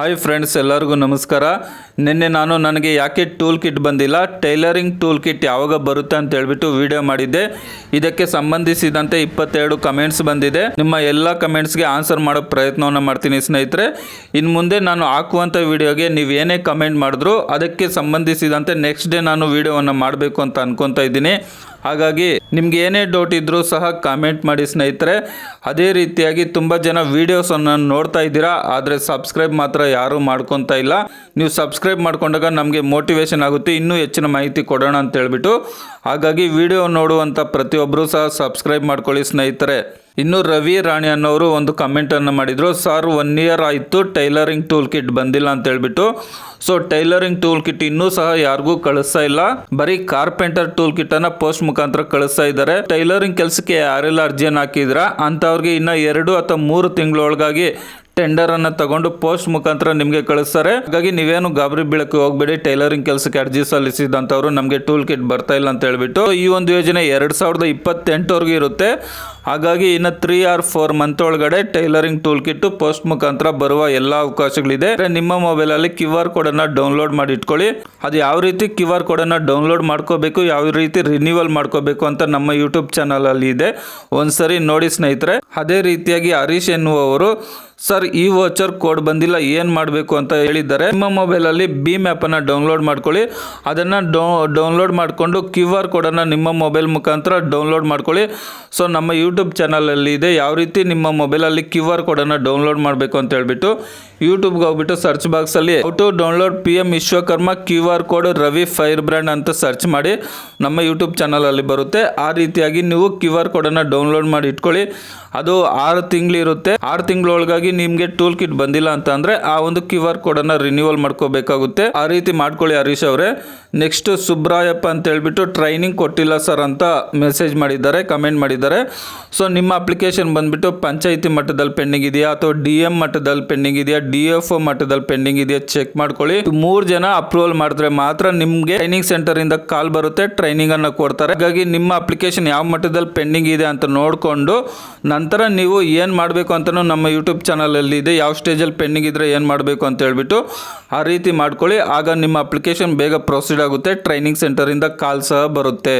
Hi friends, ಎಲ್ಲರಿಗೂ ನಮಸ್ಕಾರ. ನಿನ್ನೆ ನನಗೆ ಯಾಕೆ ಟೂಲ್ ಕಿಟ್ ಬಂದಿಲ್ಲ, ಟೈಲರಿಂಗ್ ಟೂಲ್ ಕಿಟ್ ಯಾವಾಗ ಬರುತ್ತೆ ಅಂತ ಹೇಳ್ಬಿಟ್ಟು ವಿಡಿಯೋ ಮಾಡಿದ್ದೆ. ಇದಕ್ಕೆ ಸಂಬಂಧಿಸಿದಂತೆ 22 ಕಮೆಂಟ್ಸ್ ಬಂದಿದೆ. ನಿಮ್ಮ ಎಲ್ಲ ಕಮೆಂಟ್ಸ್ಗೆ ಆನ್ಸರ್ ಮಾಡೋ ಪ್ರಯತ್ನವನ್ನು ಮಾಡ್ತೀನಿ ಸ್ನೇಹಿತರೆ. ಇನ್ನು ಮುಂದೆ ನಾನು ಹಾಕುವಂಥ ವಿಡಿಯೋಗೆ ನೀವು ಏನೇ ಕಮೆಂಟ್ ಮಾಡಿದ್ರು ಅದಕ್ಕೆ ಸಂಬಂಧಿಸಿದಂತೆ ನೆಕ್ಸ್ಟ್ ಡೇ ನಾನು ವಿಡಿಯೋವನ್ನು ಮಾಡಬೇಕು ಅಂತ ಅನ್ಕೊತಾ ಇದ್ದೀನಿ. ಹಾಗಾಗಿ ನಿಮ್ಗೆ ಏನೇ ಡೌಟ್ ಇದ್ರೂ ಸಹ ಕಾಮೆಂಟ್ ಮಾಡಿ ಸ್ನೇಹಿತರೆ. ಅದೇ ರೀತಿಯಾಗಿ ತುಂಬ ಜನ ವೀಡಿಯೋಸನ್ನು ನೋಡ್ತಾ ಇದ್ದೀರಾ, ಆದರೆ ಸಬ್ಸ್ಕ್ರೈಬ್ ಮಾತ್ರ ಯಾರೂ ಮಾಡ್ಕೊತಾ ಇಲ್ಲ. ನೀವು ಸಬ್ಸ್ಕ್ರೈಬ್ ಮಾಡ್ಕೊಂಡಾಗ ನಮಗೆ ಮೋಟಿವೇಶನ್ ಆಗುತ್ತೆ, ಇನ್ನೂ ಹೆಚ್ಚಿನ ಮಾಹಿತಿ ಕೊಡೋಣ ಅಂತ ಹೇಳ್ಬಿಟ್ಟು. ಹಾಗಾಗಿ ವಿಡಿಯೋ ನೋಡುವಂಥ ಪ್ರತಿಯೊಬ್ಬರೂ ಸಹ ಸಬ್ಸ್ಕ್ರೈಬ್ ಮಾಡ್ಕೊಳ್ಳಿ ಸ್ನೇಹಿತರೆ. ಇನ್ನು ರವಿ ರಾಣಿ ಅನ್ನೋರು ಒಂದು ಕಮೆಂಟನ್ನು ಮಾಡಿದರು, ಸರ್ 1 ಇಯರ್ ಆಯಿತು ಟೈಲರಿಂಗ್ ಟೂಲ್ ಕಿಟ್ ಬಂದಿಲ್ಲ ಅಂತ ಹೇಳ್ಬಿಟ್ಟು. ಸೊ ಟೈಲರಿಂಗ್ ಟೂಲ್ ಕಿಟ್ ಇನ್ನೂ ಸಹ ಯಾರಿಗೂ ಕಳಿಸ್ತಾ ಇಲ್ಲ, ಬರೀ ಕಾರ್ಪೆಂಟರ್ ಟೂಲ್ ಕಿಟ್ ಅನ್ನ ಪೋಸ್ಟ್ ಮುಖಾಂತರ ಕಳಿಸ್ತಾ ಇದ್ದಾರೆ. ಟೈಲರಿಂಗ್ ಕೆಲಸಕ್ಕೆ ಯಾರೆಲ್ಲ ಅರ್ಜಿಯನ್ನು ಹಾಕಿದ್ರ ಅಂತವ್ರಿಗೆ ಇನ್ನ 2 ಅಥವಾ 3 ತಿಂಗಳೊಳಗಾಗಿ ಟೆಂಡರ್ ಅನ್ನ ತಗೊಂಡು ಪೋಸ್ಟ್ ಮುಖಾಂತರ ನಿಮಗೆ ಕಳಿಸ್ತಾರೆ. ಹಾಗಾಗಿ ನೀವೇನು ಗಾಬರಿ ಬೀಳಕ್ಕೆ ಹೋಗಬೇಡಿ. ಟೈಲರಿಂಗ್ ಕೆಲಸಕ್ಕೆ ಅರ್ಜಿ ಸಲ್ಲಿಸಿದಂಥವ್ರು ನಮಗೆ ಟೂಲ್ ಕಿಟ್ ಬರ್ತಾ ಇಲ್ಲ ಅಂತ ಹೇಳ್ಬಿಟ್ಟು. ಈ ಒಂದು ಯೋಜನೆ 2028ವರೆಗೂ ಇರುತ್ತೆ. ಹಾಗಾಗಿ ಇನ್ನು 3 or 4 ಮಂತ್ ಒಳಗಡೆ ಟೈಲರಿಂಗ್ ಟೂಲ್ ಕಿಟ್ ಪೋಸ್ಟ್ ಮುಖಾಂತರ ಬರುವ ಎಲ್ಲ ಅವಕಾಶಗಳಿದೆ. ನಿಮ್ಮ ಮೊಬೈಲಲ್ಲಿ QR ಕೋಡ್ ಅನ್ನ ಡೌನ್ಲೋಡ್ ಮಾಡಿ ಇಟ್ಕೊಳ್ಳಿ. ಅದು ಯಾವ ರೀತಿ QR ಕೋಡ್ ಅನ್ನ ಡೌನ್ಲೋಡ್ ಮಾಡ್ಕೋಬೇಕು, ಯಾವ ರೀತಿ ರಿನ್ಯೂವಲ್ ಮಾಡ್ಕೋಬೇಕು ಅಂತ ನಮ್ಮ ಯೂಟ್ಯೂಬ್ ಚಾನಲ್ ಅಲ್ಲಿ ಇದೆ, ಒಂದ್ಸರಿ ನೋಡಿ ಸ್ನೇಹಿತರೆ. ಅದೇ ರೀತಿಯಾಗಿ ಹರೀಶ್ ಎನ್ನುವವರು, ಸರ್ ಈ ವೋಚರ್ ಕೋಡ್ ಬಂದಿಲ್ಲ, ಏನು ಮಾಡಬೇಕು ಅಂತ ಹೇಳಿದ್ದಾರೆ. ನಿಮ್ಮ ಮೊಬೈಲಲ್ಲಿ ಭೀಮ್ ಆ್ಯಪನ್ನು ಡೌನ್ಲೋಡ್ ಮಾಡ್ಕೊಳ್ಳಿ. ಅದನ್ನು ಡೌನ್ಲೋಡ್ ಮಾಡಿಕೊಂಡು QR ಕೋಡನ್ನು ನಿಮ್ಮ ಮೊಬೈಲ್ ಮುಖಾಂತರ ಡೌನ್ಲೋಡ್ ಮಾಡ್ಕೊಳ್ಳಿ. ಸೊ ನಮ್ಮ ಯೂಟ್ಯೂಬ್ ಚಾನಲಲ್ಲಿ ಇದೆ, ಯಾವ ರೀತಿ ನಿಮ್ಮ ಮೊಬೈಲಲ್ಲಿ QR ಕೋಡನ್ನು ಡೌನ್ಲೋಡ್ ಮಾಡಬೇಕು ಅಂತ ಹೇಳ್ಬಿಟ್ಟು. ಯೂಟ್ಯೂಬ್ಗೆ ಹೋಗ್ಬಿಟ್ಟು ಸರ್ಚ್ ಬಾಕ್ಸಲ್ಲಿ how to download PM Vishwakarma QR code Ravi fire brand ಅಂತ ಸರ್ಚ್ ಮಾಡಿ ನಮ್ಮ ಯೂಟ್ಯೂಬ್ ಚಾನಲಲ್ಲಿ ಬರುತ್ತೆ. ಆ ರೀತಿಯಾಗಿ ನೀವು QR ಕೋಡನ್ನು ಡೌನ್ಲೋಡ್ ಮಾಡಿ ಇಟ್ಕೊಳ್ಳಿ. ಅದು 6 ತಿಂಗಳಿರುತ್ತೆ. 6 ತಿಂಗಳೊಳಗಾಗಿ ನಿಮಗೆ ಟೂಲ್ ಕಿಟ್ ಬಂದಿಲ್ಲ ಅಂತ ಅಂದರೆ ಆ ಒಂದು QR ಕೋಡನ್ನು ರಿನ್ಯೂವಲ್ ಮಾಡ್ಕೋಬೇಕಾಗುತ್ತೆ. ಆ ರೀತಿ ಮಾಡ್ಕೊಳ್ಳಿ ಹರೀಶ್ ಅವರೇ. ನೆಕ್ಸ್ಟ್ ಸುಬ್ರಾಯಪ್ಪ ಅಂತ ಹೇಳ್ಬಿಟ್ಟು, ಟ್ರೈನಿಂಗ್ ಕೊಟ್ಟಿಲ್ಲ ಸರ್ ಅಂತ ಮೆಸೇಜ್ ಮಾಡಿದ್ದಾರೆ, ಕಮೆಂಟ್ ಮಾಡಿದ್ದಾರೆ. ಸೊ ನಿಮ್ಮ ಅಪ್ಲಿಕೇಶನ್ ಬಂದ್ಬಿಟ್ಟು ಪಂಚಾಯಿತಿ ಮಟ್ಟದಲ್ಲಿ ಪೆಂಡಿಂಗ್ ಇದೆಯಾ ಅಥವಾ DM ಮಟ್ಟದಲ್ಲಿ ಪೆಂಡಿಂಗ್ ಇದೆಯಾ, DFO ಮಟ್ಟದಲ್ಲಿ ಪೆಂಡಿಂಗ್ ಇದೆಯಾ ಚೆಕ್ ಮಾಡ್ಕೊಳ್ಳಿ. 3 ಜನ ಅಪ್ರೂವಲ್ ಮಾಡಿದ್ರೆ ಮಾತ್ರ ನಿಮಗೆ ಟ್ರೈನಿಂಗ್ ಸೆಂಟರ್ ಇಂದ ಕಾಲ್ ಬರುತ್ತೆ, ಟ್ರೈನಿಂಗ್ ಅನ್ನ ಕೊಡ್ತಾರೆ. ಹಾಗಾಗಿ ನಿಮ್ಮ ಅಪ್ಲಿಕೇಶನ್ ಯಾವ ಮಟ್ಟದಲ್ಲಿ ಪೆಂಡಿಂಗ್ ಇದೆ ಅಂತ ನೋಡಿಕೊಂಡು ನಂತರ ನೀವು ಏನು ಮಾಡಬೇಕು ಅಂತಲೂ ನಮ್ಮ ಯೂಟ್ಯೂಬ್ ಚಾನಲಲ್ಲಿ ಇದೆ, ಯಾವ ಸ್ಟೇಜಲ್ಲಿ ಪೆಂಡಿಂಗ್ ಇದ್ದರೆ ಏನು ಮಾಡಬೇಕು ಅಂತ ಹೇಳ್ಬಿಟ್ಟು ಆ ರೀತಿ ಮಾಡ್ಕೊಳ್ಳಿ. ಆಗ ನಿಮ್ಮ ಅಪ್ಲಿಕೇಶನ್ ಬೇಗ ಪ್ರೊಸೀಡ್ ಆಗುತ್ತೆ, ಟ್ರೈನಿಂಗ್ ಸೆಂಟರಿಂದ ಕಾಲ್ ಸಹ ಬರುತ್ತೆ.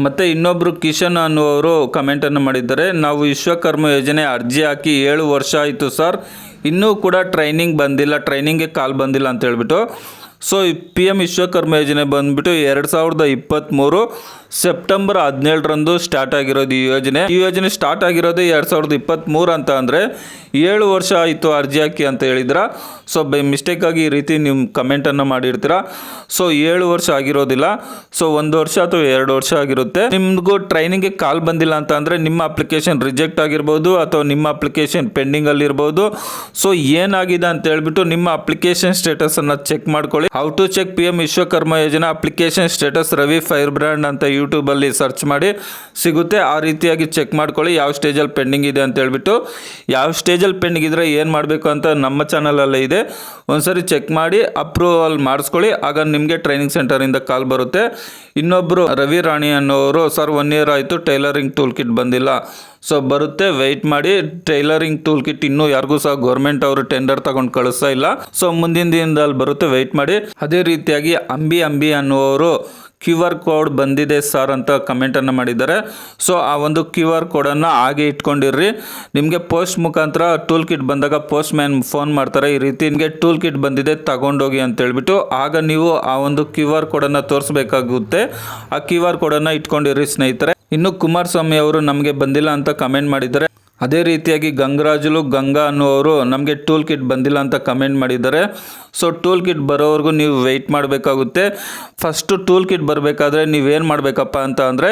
ಮತ್ತು ಇನ್ನೊಬ್ಬರು ಕಿಶನ್ ಅನ್ನುವರು ಕಮೆಂಟನ್ನು ಮಾಡಿದ್ದಾರೆ, ನಾವು ವಿಶ್ವಕರ್ಮ ಯೋಜನೆ ಅರ್ಜಿ ಹಾಕಿ 7 ವರ್ಷ ಆಯಿತು ಸರ್, ಇನ್ನೂ ಕೂಡ ಟ್ರೈನಿಂಗ್ ಬಂದಿಲ್ಲ, ಟ್ರೈನಿಂಗ್ಗೆ ಕಾಲ್ ಬಂದಿಲ್ಲ ಅಂತ ಹೇಳ್ಬಿಟ್ಟು. ಸೊ PM ವಿಶ್ವಕರ್ಮ ಯೋಜನೆ ಬಂದ್ಬಿಟ್ಟು 2023 ಸೆಪ್ಟೆಂಬರ್ 17ರಂದು ಸ್ಟಾರ್ಟ್ ಆಗಿರೋದು ಈ ಯೋಜನೆ ಸ್ಟಾರ್ಟ್ ಆಗಿರೋದು 2023 ಅಂತ ಅಂದರೆ 7 ವರ್ಷ ಆಯಿತು ಅರ್ಜಿ ಹಾಕಿ ಅಂತ ಹೇಳಿದ್ರ. ಸೊ ಬೈ ಮಿಸ್ಟೇಕ್ ಆಗಿ ಈ ರೀತಿ ನೀವು ಕಮೆಂಟನ್ನು ಮಾಡಿರ್ತೀರ. ಸೊ 7 ವರ್ಷ ಆಗಿರೋದಿಲ್ಲ, ಸೊ 1 ವರ್ಷ ಅಥವಾ 2 ವರ್ಷ ಆಗಿರುತ್ತೆ. ನಿಮಗೂ ಟ್ರೈನಿಂಗ್ಗೆ ಕಾಲ್ ಬಂದಿಲ್ಲ ಅಂತ ಅಂದರೆ ನಿಮ್ಮ ಅಪ್ಲಿಕೇಶನ್ ರಿಜೆಕ್ಟ್ ಆಗಿರ್ಬೋದು ಅಥವಾ ನಿಮ್ಮ ಅಪ್ಲಿಕೇಶನ್ ಪೆಂಡಿಂಗ್ ಅಲ್ಲಿರ್ಬೋದು. ಸೊ ಏನಾಗಿದೆ ಅಂತ ಹೇಳ್ಬಿಟ್ಟು ನಿಮ್ಮ ಅಪ್ಲಿಕೇಶನ್ ಸ್ಟೇಟಸನ್ನು ಚೆಕ್ ಮಾಡ್ಕೊಳ್ಳಿ. How to check PM Vishwakarma ಯೋಜನೆ application status Ravi fire brand ಅಂತ ಯೂಟ್ಯೂಬಲ್ಲಿ ಸರ್ಚ್ ಮಾಡಿ ಸಿಗುತ್ತೆ. ಆ ರೀತಿಯಾಗಿ ಚೆಕ್ ಮಾಡ್ಕೊಳ್ಳಿ ಯಾವ ಸ್ಟೇಜಲ್ಲಿ ಪೆಂಡಿಂಗ್ ಇದೆ ಅಂತ ಹೇಳ್ಬಿಟ್ಟು. ಯಾವ ಸ್ಟೇಜಲ್ಲಿ ಪೆಂಡಿಂಗ್ ಇದ್ದರೆ ಏನು ಮಾಡಬೇಕು ಅಂತ ನಮ್ಮ ಚಾನಲಲ್ಲೇ ಇದೆ, ಒಂದ್ಸರಿ ಚೆಕ್ ಮಾಡಿ ಅಪ್ರೂವಲ್ ಮಾಡಿಸ್ಕೊಳ್ಳಿ. ಆಗ ನಿಮಗೆ ಟ್ರೈನಿಂಗ್ ಸೆಂಟರಿಂದ ಕಾಲ್ ಬರುತ್ತೆ. ಇನ್ನೊಬ್ಬರು ರವಿ ರಾಣಿ ಅನ್ನೋರು, ಸರ್ 1 ಇಯರ್ ಆಯಿತು ಟೈಲರಿಂಗ್ ಟೂಲ್ ಕಿಟ್ ಬಂದಿಲ್ಲ. ಸೊ ಬರುತ್ತೆ, ವೆಯ್ಟ್ ಮಾಡಿ. ಟೈಲರಿಂಗ್ ಟೂಲ್ ಕಿಟ್ ಇನ್ನೂ ಯಾರಿಗೂ ಸಹ ಗೌರ್ಮೆಂಟ್ ಅವರು ಟೆಂಡರ್ ತಗೊಂಡು ಕಳಿಸ್ತಾ ಇಲ್ಲ. ಸೊ ಮುಂದಿನ ದಿನದಲ್ಲಿ ಬರುತ್ತೆ, ವೆಯ್ಟ್ ಮಾಡಿ. ಅದೇ ರೀತಿಯಾಗಿ ಅಂಬಿ ಅನ್ನುವರು QR ಕೋಡ್ ಬಂದಿದೆ ಸರ್ ಅಂತ ಕಮೆಂಟನ್ನು ಮಾಡಿದ್ದಾರೆ. ಸೊ ಆ ಒಂದು QR ಕೋಡನ್ನು ಹಾಗೆ ಇಟ್ಕೊಂಡಿರ್ರಿ. ನಿಮಗೆ ಪೋಸ್ಟ್ ಮುಖಾಂತರ ಟೂಲ್ ಕಿಟ್ ಬಂದಾಗ ಪೋಸ್ಟ್ ಮ್ಯಾನ್ ಫೋನ್ ಮಾಡ್ತಾರೆ, ಈ ರೀತಿ ನಿಮಗೆ ಟೂಲ್ ಕಿಟ್ ಬಂದಿದೆ ತಗೊಂಡೋಗಿ ಅಂತ ಹೇಳ್ಬಿಟ್ಟು. ಆಗ ನೀವು ಆ ಒಂದು QR ಕೋಡನ್ನು ತೋರಿಸ್ಬೇಕಾಗುತ್ತೆ. ಆ QR ಕೋಡನ್ನು ಇಟ್ಕೊಂಡಿರ್ರಿ ಸ್ನೇಹಿತರೆ. ಇನ್ನು ಕುಮಾರಸ್ವಾಮಿ ಅವರು ನಮಗೆ ಬಂದಿಲ್ಲ ಅಂತ ಕಮೆಂಟ್ ಮಾಡಿದ್ದಾರೆ. ಅದೇ ರೀತಿಯಾಗಿ ಗಂಗಾ ಅನ್ನುವರು ನಮಗೆ ಟೂಲ್ ಕಿಟ್ ಬಂದಿಲ್ಲ ಅಂತ ಕಮೆಂಟ್ ಮಾಡಿದ್ದಾರೆ. ಸೊ ಟೂಲ್ ಕಿಟ್ ಬರೋವರೆಗೂ ನೀವು ವೆಯ್ಟ್ ಮಾಡಬೇಕಾಗುತ್ತೆ. ಫಸ್ಟು ಟೂಲ್ ಕಿಟ್ ಬರಬೇಕಾದ್ರೆ ನೀವೇನು ಮಾಡಬೇಕಪ್ಪ ಅಂತ ಅಂದರೆ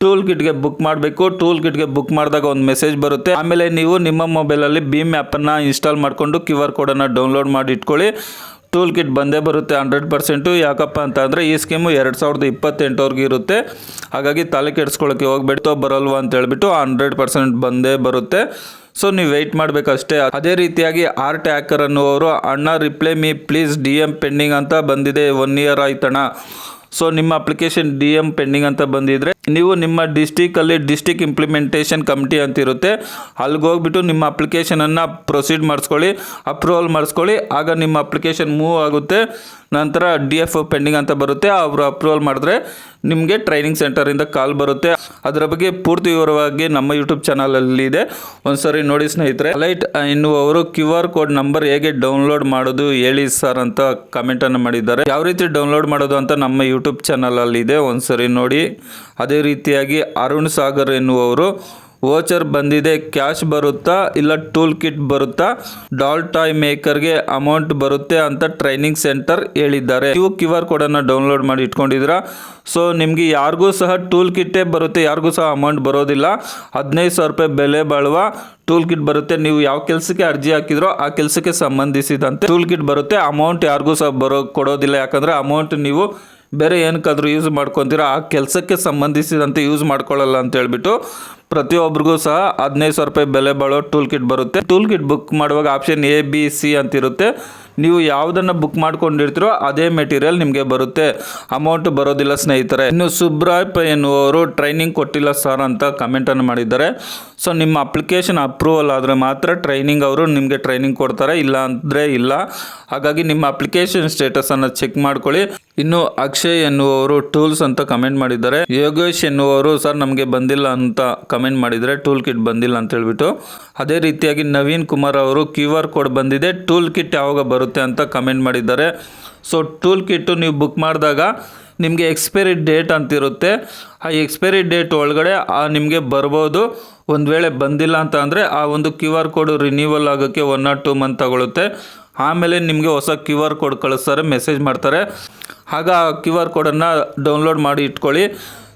ಟೂಲ್ ಕಿಟ್ಗೆ ಬುಕ್ ಮಾಡಬೇಕು. ಟೂಲ್ ಕಿಟ್ಗೆ ಬುಕ್ ಮಾಡಿದಾಗ ಒಂದು ಮೆಸೇಜ್ ಬರುತ್ತೆ. ಆಮೇಲೆ ನೀವು ನಿಮ್ಮ ಮೊಬೈಲಲ್ಲಿ ಭೀಮ್ ಆ್ಯಪನ್ನು ಇನ್ಸ್ಟಾಲ್ ಮಾಡಿಕೊಂಡು QR ಕೋಡನ್ನು ಡೌನ್ಲೋಡ್ ಮಾಡಿ ಇಟ್ಕೊಳ್ಳಿ. ಟೂಲ್ ಕಿಟ್ ಬಂದೇ ಬರುತ್ತೆ 100%. ಯಾಕಪ್ಪ ಅಂತ ಅಂದರೆ ಈ ಸ್ಕೀಮು 2028ವರೆಗೂ ಇರುತ್ತೆ. ಹಾಗಾಗಿ ತಲೆ ಕೆಡಿಸ್ಕೊಳ್ಳೋಕ್ಕೆ ಹೋಗ್ಬಿಟ್ಟು ಬರಲ್ವಾ ಅಂತ ಹೇಳ್ಬಿಟ್ಟು 100% ಬಂದೇ ಬರುತ್ತೆ. ಸೊ ನೀವು ವೆಯ್ಟ್ ಮಾಡಬೇಕಷ್ಟೇ. ಅದೇ ರೀತಿಯಾಗಿ ಆರ್ಟ್ ಹ್ಯಾಕರ್ ಅನ್ನುವರು, ಅಣ್ಣ reply me please DM pending ಅಂತ ಬಂದಿದೆ, 1 ಇಯರ್ ಆಯ್ತಣ್ಣ. ಸೊ ನಿಮ್ಮ ಅಪ್ಲಿಕೇಶನ್ DM ಪೆಂಡಿಂಗ್ ಅಂತ ಬಂದಿದ್ರೆ ನೀವು ನಿಮ್ಮ ಡಿಸ್ಟಿಕಲ್ಲಿ ಡಿಸ್ಟಿಕ್ ಇಂಪ್ಲಿಮೆಂಟೇಷನ್ ಕಮಿಟಿ ಅಂತ ಇರುತ್ತೆ, ಅಲ್ಲಿಗೆ ಹೋಗ್ಬಿಟ್ಟು ನಿಮ್ಮ ಅಪ್ಲಿಕೇಶನನ್ನು ಪ್ರೊಸೀಡ್ ಮಾಡಿಸ್ಕೊಳ್ಳಿ, ಅಪ್ರೂವಲ್ ಮಾಡಿಸ್ಕೊಳ್ಳಿ. ಆಗ ನಿಮ್ಮ ಅಪ್ಲಿಕೇಶನ್ ಮೂವ್ ಆಗುತ್ತೆ. ನಂತರ DF ಪೆಂಡಿಂಗ್ ಅಂತ ಬರುತ್ತೆ, ಅವರು ಅಪ್ರೂವಲ್ ಮಾಡಿದ್ರೆ ನಿಮಗೆ ಟ್ರೈನಿಂಗ್ ಸೆಂಟರಿಂದ ಕಾಲ್ ಬರುತ್ತೆ. ಅದರ ಬಗ್ಗೆ ಪೂರ್ತಿ ವಿವರವಾಗಿ ನಮ್ಮ ಯೂಟ್ಯೂಬ್ ಚಾನಲಲ್ಲಿ ಇದೆ, ಒಂದ್ಸರಿ ನೋಡಿ ಸ್ನೇಹಿತರೆ. ಲೈಟ್ ಎನ್ನುವವರು QR ಕೋಡ್ ನಂಬರ್ ಹೇಗೆ ಡೌನ್ಲೋಡ್ ಮಾಡೋದು ಹೇಳಿ ಸರ್ ಅಂತ ಕಮೆಂಟನ್ನು ಮಾಡಿದ್ದಾರೆ. ಯಾವ ರೀತಿ ಡೌನ್ಲೋಡ್ ಮಾಡೋದು ಅಂತ ನಮ್ಮ ಯೂಟ್ಯೂಬ್ ಚಾನಲಲ್ಲಿ ಇದೆ, ಒಂದ್ಸರಿ ನೋಡಿ. ಅದೇ ರೀತಿಯಾಗಿ ಅರುಣ್ ಸಾಗರ್ ಎನ್ನುವವರು ವೋಚರ್ ಬಂದಿದೆ, ಕ್ಯಾಶ್ ಬರುತ್ತಾ ಇಲ್ಲ ಟೂಲ್ ಕಿಟ್ ಬರುತ್ತಾ, ಡಾಲ್ ಟಾಯ್ ಮೇಕರ್ಗೆ ಅಮೌಂಟ್ ಬರುತ್ತೆ ಅಂತ ಟ್ರೈನಿಂಗ್ ಸೆಂಟರ್ ಹೇಳಿದ್ದಾರೆ. ನೀವು QR ಕೋಡನ್ನು ಡೌನ್ಲೋಡ್ ಮಾಡಿ ಇಟ್ಕೊಂಡಿದ್ದೀರಾ. ಸೊ ನಿಮಗೆ ಯಾರಿಗೂ ಸಹ ಟೂಲ್ ಕಿಟ್ಟೇ ಬರುತ್ತೆ, ಯಾರಿಗೂ ಸಹ ಅಮೌಂಟ್ ಬರೋದಿಲ್ಲ. 15,000 ರೂಪಾಯಿ ಬೆಲೆ ಬಾಳುವ ಟೂಲ್ ಕಿಟ್ ಬರುತ್ತೆ. ನೀವು ಯಾವ ಕೆಲಸಕ್ಕೆ ಅರ್ಜಿ ಹಾಕಿದ್ರೋ ಆ ಕೆಲಸಕ್ಕೆ ಸಂಬಂಧಿಸಿದಂತೆ ಟೂಲ್ ಕಿಟ್ ಬರುತ್ತೆ. ಅಮೌಂಟ್ ಯಾರಿಗೂ ಸಹ ಕೊಡೋದಿಲ್ಲ, ಯಾಕಂದರೆ ಅಮೌಂಟ್ ನೀವು ಬೇರೆ ಏನಕ್ಕಾದ್ರೂ ಯೂಸ್ ಮಾಡ್ಕೊತೀರಾ, ಆ ಕೆಲಸಕ್ಕೆ ಸಂಬಂಧಿಸಿದಂತೆ ಯೂಸ್ ಮಾಡ್ಕೊಳ್ಳಲ್ಲ ಅಂತ ಹೇಳ್ಬಿಟ್ಟು ಪ್ರತಿಯೊಬ್ಬರಿಗೂ ಸಹ 15,000 ರೂಪಾಯಿ ಬೆಲೆ ಬಾಳೋ ಟೂಲ್ ಕಿಟ್ ಬರುತ್ತೆ. ಟೂಲ್ ಕಿಟ್ ಬುಕ್ ಮಾಡುವಾಗ ಆಪ್ಷನ್ ABC ಅಂತಿರುತ್ತೆ. ನೀವು ಯಾವುದನ್ನು ಬುಕ್ ಮಾಡ್ಕೊಂಡಿರ್ತೀರೋ ಅದೇ ಮೆಟೀರಿಯಲ್ ನಿಮಗೆ ಬರುತ್ತೆ, ಅಮೌಂಟ್ ಬರೋದಿಲ್ಲ ಸ್ನೇಹಿತರೆ. ಇನ್ನು ಸುಬ್ರಾಯ್ ಎನ್ನುವರು ಟ್ರೈನಿಂಗ್ ಕೊಟ್ಟಿಲ್ಲ ಸರ್ ಅಂತ ಕಮೆಂಟನ್ನು ಮಾಡಿದ್ದಾರೆ. ಸೊ ನಿಮ್ಮ ಅಪ್ಲಿಕೇಶನ್ ಅಪ್ರೂವಲ್ ಆದರೆ ಮಾತ್ರ ಟ್ರೈನಿಂಗ್ ಅವರು ನಿಮಗೆ ಟ್ರೈನಿಂಗ್ ಕೊಡ್ತಾರೆ, ಇಲ್ಲ ಅಂದರೆ ಇಲ್ಲ. ಹಾಗಾಗಿ ನಿಮ್ಮ ಅಪ್ಲಿಕೇಶನ್ ಸ್ಟೇಟಸನ್ನು ಚೆಕ್ ಮಾಡ್ಕೊಳ್ಳಿ. ಇನ್ನು ಅಕ್ಷಯ್ ಎನ್ನುವರು ಟೂಲ್ಸ್ ಅಂತ ಕಮೆಂಟ್ ಮಾಡಿದ್ದಾರೆ. ಯೋಗೇಶ್ ಎನ್ನುವರು ಸರ್ ನಮಗೆ ಬಂದಿಲ್ಲ ಅಂತ ಕಮೆಂಟ್ ಮಾಡಿದರೆ, ಟೂಲ್ ಕಿಟ್ ಬಂದಿಲ್ಲ ಅಂತ ಹೇಳ್ಬಿಟ್ಟು. ಅದೇ ರೀತಿಯಾಗಿ ನವೀನ್ ಕುಮಾರ್ ಅವರು QR ಕೋಡ್ ಬಂದಿದೆ, ಟೂಲ್ ಕಿಟ್ ಯಾವಾಗ ಬರುತ್ತೆ ಅಂತ ಕಮೆಂಟ್ ಮಾಡಿದ್ದಾರೆ. ಸೊ ಟೂಲ್ ಕಿಟ್ಟು ನೀವು ಬುಕ್ ಮಾಡಿದಾಗ ನಿಮಗೆ ಎಕ್ಸ್ಪೈರಿ ಡೇಟ್ ಅಂತಿರುತ್ತೆ, ಆ ಎಕ್ಸ್ಪೈರಿ ಡೇಟ್ ಒಳಗಡೆ ನಿಮಗೆ ಬರ್ಬೋದು. ಒಂದು ವೇಳೆ ಬಂದಿಲ್ಲ ಅಂತ ಅಂದರೆ ಆ ಒಂದು QR ಕೋಡ್ ರಿನ್ಯೂವಲ್ ಆಗೋಕ್ಕೆ 1 or 2 ಮಂತ್ ತಗೊಳುತ್ತೆ. ಆಮೇಲೆ ನಿಮಗೆ ಹೊಸ QR ಕೋಡ್ ಕಳಿಸ್ತಾರೆ, ಮೆಸೇಜ್ ಮಾಡ್ತಾರೆ. ಆಗ ಆ QR ಕೋಡನ್ನು ಡೌನ್ಲೋಡ್ ಮಾಡಿ ಇಟ್ಕೊಳ್ಳಿ.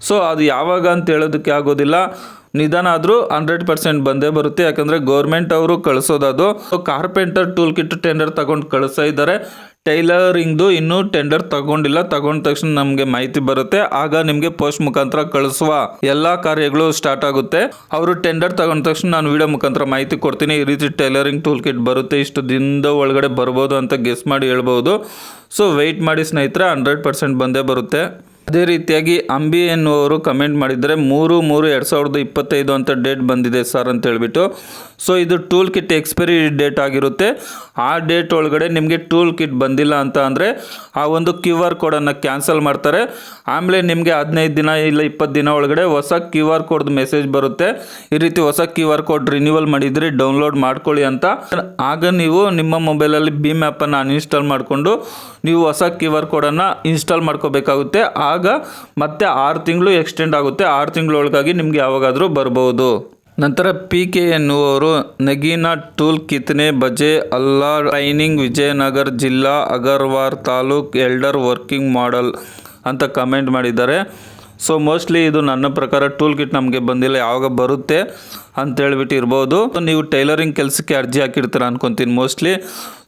ಸೊ ಅದು ಯಾವಾಗ ಅಂತ ಹೇಳೋದಕ್ಕೆ ಆಗೋದಿಲ್ಲ, ನಿಧಾನ ಆದರೂ 100% ಬಂದೇ ಬರುತ್ತೆ, ಯಾಕಂದರೆ ಗೌರ್ಮೆಂಟ್ ಅವರು ಕಳಿಸೋದದು. ಕಾರ್ಪೆಂಟರ್ ಟೂಲ್ ಕಿಟ್ ಟೆಂಡರ್ ತಗೊಂಡು ಕಳಿಸ್ತಾ ಇದ್ದಾರೆ. ಟೈಲರಿಂಗ್ದು ಇನ್ನೂ ಟೆಂಡರ್ ತಗೊಂಡಿಲ್ಲ, ತಗೊಂಡ ತಕ್ಷಣ ನಮಗೆ ಮಾಹಿತಿ ಬರುತ್ತೆ. ಆಗ ನಿಮಗೆ ಪೋಸ್ಟ್ ಮುಖಾಂತರ ಕಳಿಸುವ ಎಲ್ಲ ಕಾರ್ಯಗಳು ಸ್ಟಾರ್ಟ್ ಆಗುತ್ತೆ. ಅವರು ಟೆಂಡರ್ ತಗೊಂಡ ತಕ್ಷಣ ನಾನು ವಿಡಿಯೋ ಮುಖಾಂತರ ಮಾಹಿತಿ ಕೊಡ್ತೀನಿ, ಈ ರೀತಿ ಟೈಲರಿಂಗ್ ಟೂಲ್ ಕಿಟ್ ಬರುತ್ತೆ, ಇಷ್ಟು ದಿನದ ಒಳಗಡೆ ಬರ್ಬೋದು ಅಂತ ಗೆಸ್ ಮಾಡಿ ಹೇಳ್ಬೋದು. ಸೊ ವೆಯ್ಟ್ ಮಾಡಿ ಸ್ನೇಹಿತರೆ, 100% ಬಂದೇ ಬರುತ್ತೆ. ಅದೇ ರೀತಿಯಾಗಿ ಅಂಬಿ ಎನ್ನುವರು ಕಮೆಂಟ್ ಮಾಡಿದರೆ 3/3/2025 ಅಂತ ಡೇಟ್ ಬಂದಿದೆ ಸರ್ ಅಂತ ಹೇಳ್ಬಿಟ್ಟು. ಸೊ ಇದು ಟೂಲ್ ಕಿಟ್ ಎಕ್ಸ್ಪೈರಿ ಡೇಟ್ ಆಗಿರುತ್ತೆ. ಆ ಡೇಟ್ ಒಳಗಡೆ ನಿಮಗೆ ಟೂಲ್ ಕಿಟ್ ಬಂದಿಲ್ಲ ಅಂತ ಅಂದರೆ ಆ ಒಂದು QR ಕೋಡನ್ನು ಕ್ಯಾನ್ಸಲ್ ಮಾಡ್ತಾರೆ. ಆಮೇಲೆ ನಿಮಗೆ 15 ದಿನ ಇಲ್ಲ 20 ದಿನ ಒಳಗಡೆ ಹೊಸ QR ಕೋಡ್ದು ಮೆಸೇಜ್ ಬರುತ್ತೆ, ಈ ರೀತಿ ಹೊಸ QR ಕೋಡ್ ರಿನ್ಯೂವಲ್ ಮಾಡಿದರೆ ಡೌನ್ಲೋಡ್ ಮಾಡ್ಕೊಳ್ಳಿ ಅಂತ. ಆಗ ನೀವು ನಿಮ್ಮ ಮೊಬೈಲಲ್ಲಿ ಭೀಮ್ ಆ್ಯಪನ್ನು ಅನ್ಇನ್ಸ್ಟಾಲ್ ಮಾಡಿಕೊಂಡು ನೀವು ಹೊಸ QR ಕೋಡನ್ನು ಇನ್ಸ್ಟಾಲ್ ಮಾಡ್ಕೋಬೇಕಾಗುತ್ತೆ. ಆಗ ಮತ್ತೆ 6 ತಿಂಗಳು ಎಕ್ಸ್ಟೆಂಡ್ ಆಗುತ್ತೆ. 6 ತಿಂಗಳೊಳಗಾಗಿ ನಿಮಗೆ ಯಾವಾಗಾದರೂ ಬರ್ಬೋದು. ನಂತರ PK ಎನ್ನುವರು ನಗೀನಾ ಟೂಲ್ ಕಿತ್ನೆ ಬಜೆ ಅಲ್ಲ ಟ್ರೈನಿಂಗ್ ವಿಜಯನಗರ ಜಿಲ್ಲಾ ಅಗರ್ವಾರ್ ತಾಲೂಕ್ ಎಲ್ಡರ್ ವರ್ಕಿಂಗ್ ಮಾಡಲ್ ಅಂತ ಕಮೆಂಟ್ ಮಾಡಿದ್ದಾರೆ. ಸೊ ಮೋಸ್ಟ್ಲಿ ಇದು ನನ್ನ ಪ್ರಕಾರ ಟೂಲ್ ಕಿಟ್ ನಮಗೆ ಬಂದಿಲ್ಲ, ಯಾವಾಗ ಬರುತ್ತೆ ಅಂತೇಳ್ಬಿಟ್ಟು ಇರ್ಬೋದು. ನೀವು ಟೈಲರಿಂಗ್ ಕೆಲಸಕ್ಕೆ ಅರ್ಜಿ ಹಾಕಿರ್ತೀರ ಅನ್ಕೊತೀನಿ ಮೋಸ್ಟ್ಲಿ.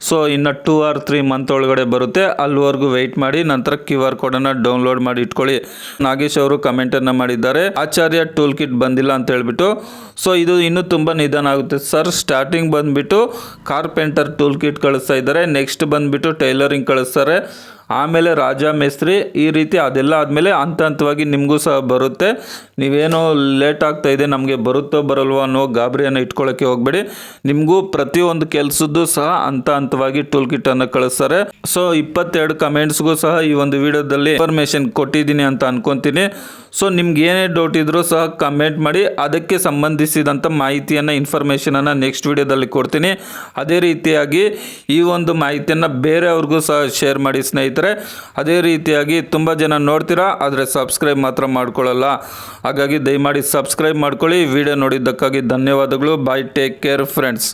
ಸೊ ಇನ್ನು 2 or 3 ಮಂತ್ ಒಳಗಡೆ ಬರುತ್ತೆ, ಅಲ್ಲಿವರೆಗೂ ವೆಯ್ಟ್ ಮಾಡಿ. ನಂತರ QR ಕೋಡನ್ನು ಡೌನ್ಲೋಡ್ ಮಾಡಿ ಇಟ್ಕೊಳ್ಳಿ. ನಾಗೇಶ್ ಅವರು ಕಮೆಂಟನ್ನು ಮಾಡಿದ್ದಾರೆ, ಆಚಾರ್ಯ ಟೂಲ್ ಕಿಟ್ ಬಂದಿಲ್ಲ ಅಂತ ಹೇಳ್ಬಿಟ್ಟು. ಸೊ ಇದು ಇನ್ನೂ ತುಂಬ ನಿಧಾನ ಆಗುತ್ತೆ ಸರ್. ಸ್ಟಾರ್ಟಿಂಗ್ ಬಂದುಬಿಟ್ಟು ಕಾರ್ಪೆಂಟರ್ ಟೂಲ್ ಕಿಟ್ ಕಳಿಸ್ತಾ ಇದ್ದಾರೆ, ನೆಕ್ಸ್ಟ್ ಬಂದುಬಿಟ್ಟು ಟೈಲರಿಂಗ್ ಕಳಿಸ್ತಾರೆ, ಆಮೇಲೆ ರಾಜ ಮೇಸ್ತ್ರಿ, ಈ ರೀತಿ ಅದೆಲ್ಲ ಆದಮೇಲೆ ಹಂತವಾಗಿ ನಿಮಗೂ ಸಹ ಬರುತ್ತೆ. ನೀವೇನೋ ಲೇಟ್ ಆಗ್ತಾ ಇದೆ ನಮಗೆ ಬರುತ್ತೋ ಬರಲ್ವೋ ಅನ್ನೋ ಗಾಬರಿಯನ್ನು ಇಟ್ಕೊಳ್ಳೋಕ್ಕೆ ಹೋಗಬೇಡಿ. ನಿಮಗೂ ಪ್ರತಿಯೊಂದು ಕೆಲಸದ್ದು ಸಹ ಹಂತವಾಗಿ ಟೂಲ್ ಕಿಟ್ಟನ್ನು ಕಳಿಸ್ತಾರೆ. ಸೊ 22 ಕಮೆಂಟ್ಸ್ಗೂ ಸಹ ಈ ಒಂದು ವಿಡಿಯೋದಲ್ಲಿ ಇನ್ಫಾರ್ಮೇಷನ್ ಕೊಟ್ಟಿದ್ದೀನಿ ಅಂತ ಅನ್ಕೊತೀನಿ. ಸೊ ನಿಮ್ಗೆ ಏನೇ ಡೌಟ್ ಇದ್ರೂ ಸಹ ಕಮೆಂಟ್ ಮಾಡಿ, ಅದಕ್ಕೆ ಸಂಬಂಧಿಸಿದಂಥ ಮಾಹಿತಿಯನ್ನು ಇನ್ಫಾರ್ಮೇಷನನ್ನು ನೆಕ್ಸ್ಟ್ ವಿಡಿಯೋದಲ್ಲಿ ಕೊಡ್ತೀನಿ. ಅದೇ ರೀತಿಯಾಗಿ ಈ ಒಂದು ಮಾಹಿತಿಯನ್ನು ಬೇರೆಯವ್ರಿಗೂ ಸಹ ಶೇರ್ ಮಾಡಿ ಸ್ನೇಹಿತರೆ. ಅದೇ ರೀತಿಯಾಗಿ ತುಂಬ ಜನ ನೋಡ್ತೀರಾ, ಆದರೆ ಸಬ್ಸ್ಕ್ರೈಬ್ ಮಾತ್ರ ಮಾಡ್ಕೊಳ್ಳಲ್ಲ. ಹಾಗಾಗಿ ದಯಮಾಡಿ ಸಬ್ಸ್ಕ್ರೈಬ್ ಮಾಡ್ಕೊಳ್ಳಿ. ವಿಡಿಯೋ ನೋಡಿದ್ದಕ್ಕಾಗಿ ಧನ್ಯವಾದಗಳು. ಬಾಯ್, ಟೇಕ್ ಕೇರ್ ಫ್ರೆಂಡ್ಸ್.